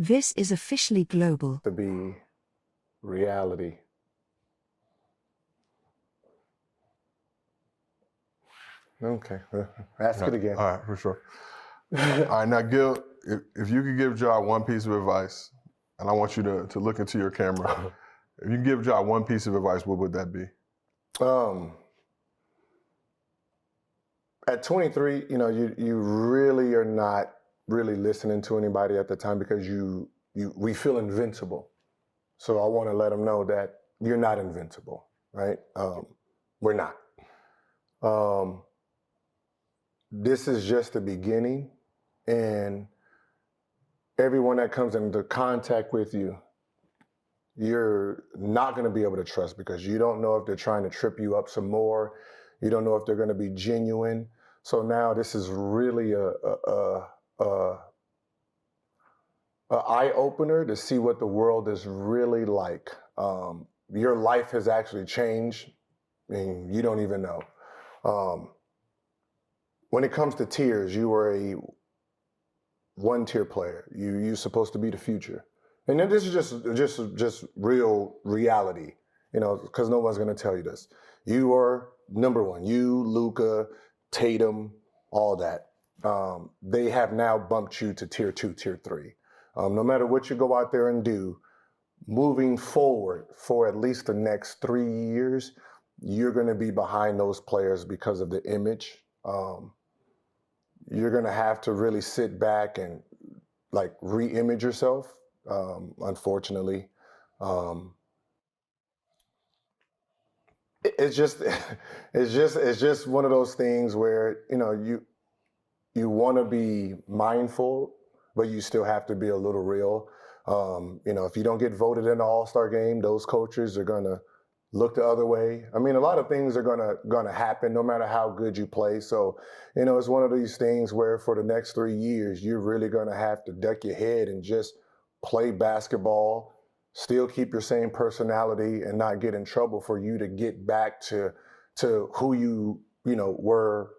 This is officially global. To be reality. Okay, ask it again. All right, for sure. All right, now Gil, if you could give Ja one piece of advice, and I want you to look into your camera. If you could give Ja one piece of advice, what would that be? At 23, you really are not really listening to anybody at the time because we feel invincible. So I want to let them know that you're not invincible, right? We're not. This is just the beginning, and everyone that comes into contact with you, you're not going to be able to trust because you don't know if they're trying to trip you up some more. You don't know if they're going to be genuine. So now this is really a eye opener to see what the world is really like. Your life has actually changed, and you don't even know. When it comes to tiers, you were a one-tier player. You're supposed to be the future. And then this is just real reality, because no one's going to tell you this. You are number one. You, Luka, Tatum, all that. They have now bumped you to tier 2, tier 3. No matter what you go out there and do, moving forward for at least the next 3 years, you're going to be behind those players because of the image. You're going to have to really sit back and re-image yourself. Unfortunately, it's just one of those things where you want to be mindful, but you still have to be a little real. If you don't get voted in the All-Star game, those coaches are gonna look the other way. I mean, a lot of things are gonna happen no matter how good you play. So, it's one of these things where for the next 3 years, you're really gonna have to duck your head and just play basketball, still keep your same personality and not get in trouble for you to get back to who you were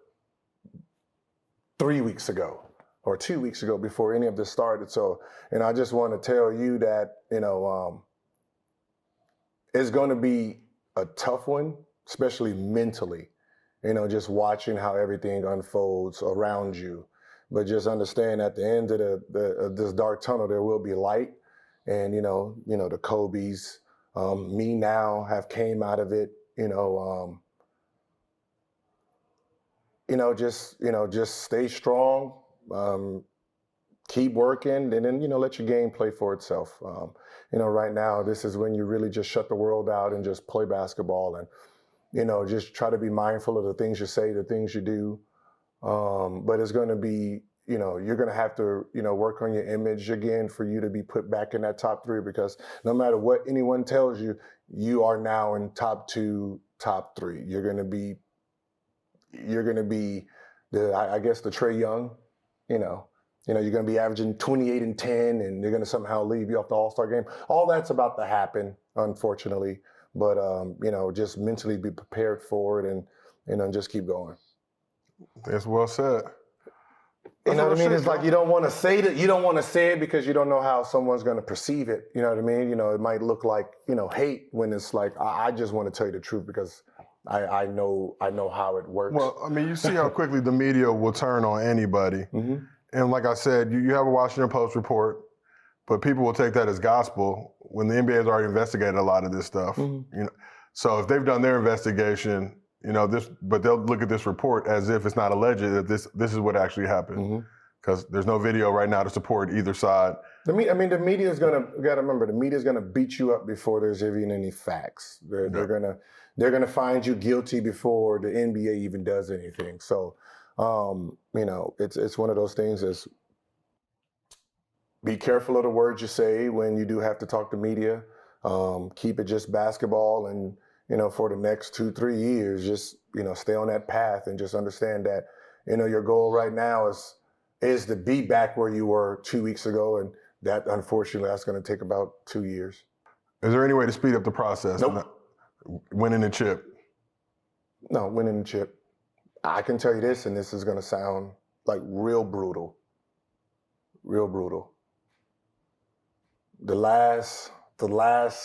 3 weeks ago or 2 weeks ago before any of this started. So, I just want to tell you that, it's going to be a tough one, especially mentally, just watching how everything unfolds around you. But just understand at the end of this dark tunnel, there will be light. And, the Kobe's, me now have came out of it, just stay strong, keep working, and then, let your game play for itself. Right now, this is when you really just shut the world out and just play basketball and, just try to be mindful of the things you say, the things you do. But it's going to be, you're going to have to, work on your image again for you to be put back in that top 3, because no matter what anyone tells you, you are now in top 2, top 3. You're going to be the Trae Young, you're going to be averaging 28 and 10, and they're going to somehow leave you off the All-Star game. All that's about to happen, unfortunately. But, just mentally be prepared for it and, just keep going. That's well said. You know what I mean? It's like you don't want to say that. You don't want to say it because you don't know how someone's going to perceive it. You know what I mean? It might look like, hate, when it's like, I just want to tell you the truth because I know how it works. Well, I mean, you see how quickly the media will turn on anybody. Mm-hmm. And like I said, you have a Washington Post report, but people will take that as gospel when the NBA has already investigated a lot of this stuff. Mm-hmm. So if they've done their investigation, but they'll look at this report as if it's not alleged that this is what actually happened, because there's no video right now to support either side. The media is gonna. You gotta remember, the media is gonna beat you up before there's even any facts. They're gonna find you guilty before the NBA even does anything. So, it's one of those things. Is be careful of the words you say when you do have to talk to media. Keep it just basketball, and for the next 2-3 years, just stay on that path and just understand that your goal right now is to be back where you were 2 weeks ago, and that unfortunately that's going to take about 2 years. Is there any way to speed up the process? Nope. Winning the chip? No, winning the chip. I can tell you this, and this is going to sound like real brutal. Real brutal. the last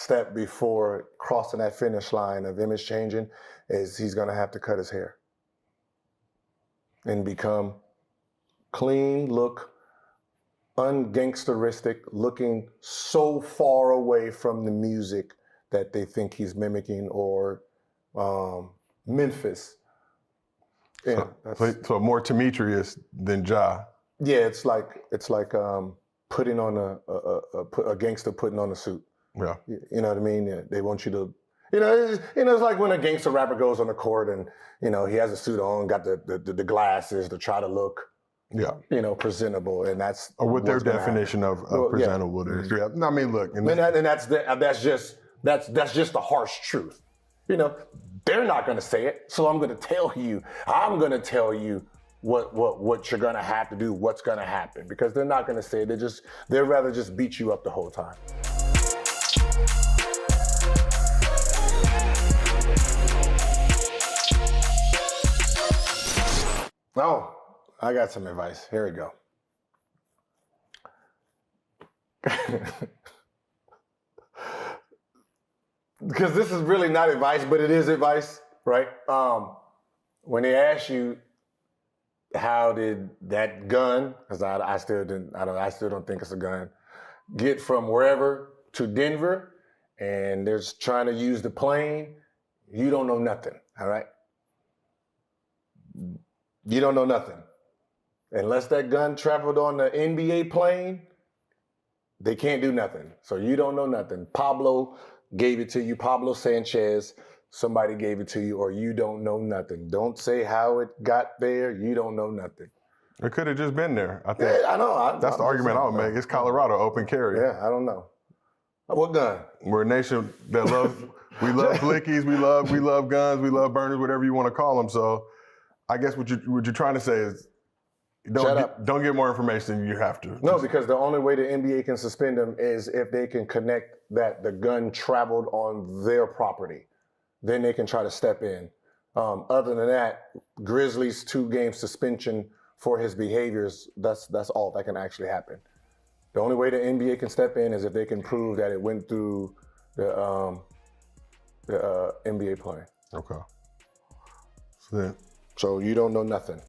step before crossing that finish line of image changing is he's going to have to cut his hair and become clean, look ungangsteristic, looking so far away from the music that they think he's mimicking, or Memphis. Yeah, so more Demetrius than Ja. Yeah, it's like putting on a gangster putting on a suit. Yeah. You know what I mean? Yeah, they want you to, it's like when a gangster rapper goes on the court and, he has a suit on, got the glasses to try to look, presentable. And that's what their definition of presentable is. Yeah. I mean, look. And that's just the harsh truth. They're not going to say it. So I'm going to tell you what you're going to have to do, what's going to happen, because they're not going to say it. They'd rather just beat you up the whole time. Oh, I got some advice. Here we go. Because this is really not advice, but it is advice, right? When they ask you, how did that gun, because I still don't think it's a gun, get from wherever to Denver, and they're trying to use the plane, you don't know nothing, all right? You don't know nothing. Unless that gun traveled on the NBA plane, they can't do nothing. So you don't know nothing. Pablo gave it to you, Pablo Sanchez, somebody gave it to you, or you don't know nothing. Don't say how it got there. You don't know nothing. It could have just been there. I think. Yeah, I know. That's the argument I would make. It's Colorado, open carry. Yeah, I don't know. What gun? We're a nation that we love blickies, we love guns, we love burners, whatever you want to call them. So I guess what you're trying to say is don't get more information than you have to. No, because the only way the NBA can suspend them is if they can connect that the gun traveled on their property. Then they can try to step in. Other than that, Grizzlies 2-game suspension for his behaviors, that's all that can actually happen. The only way the NBA can step in is if they can prove that it went through the NBA plane. Okay. So you don't know nothing.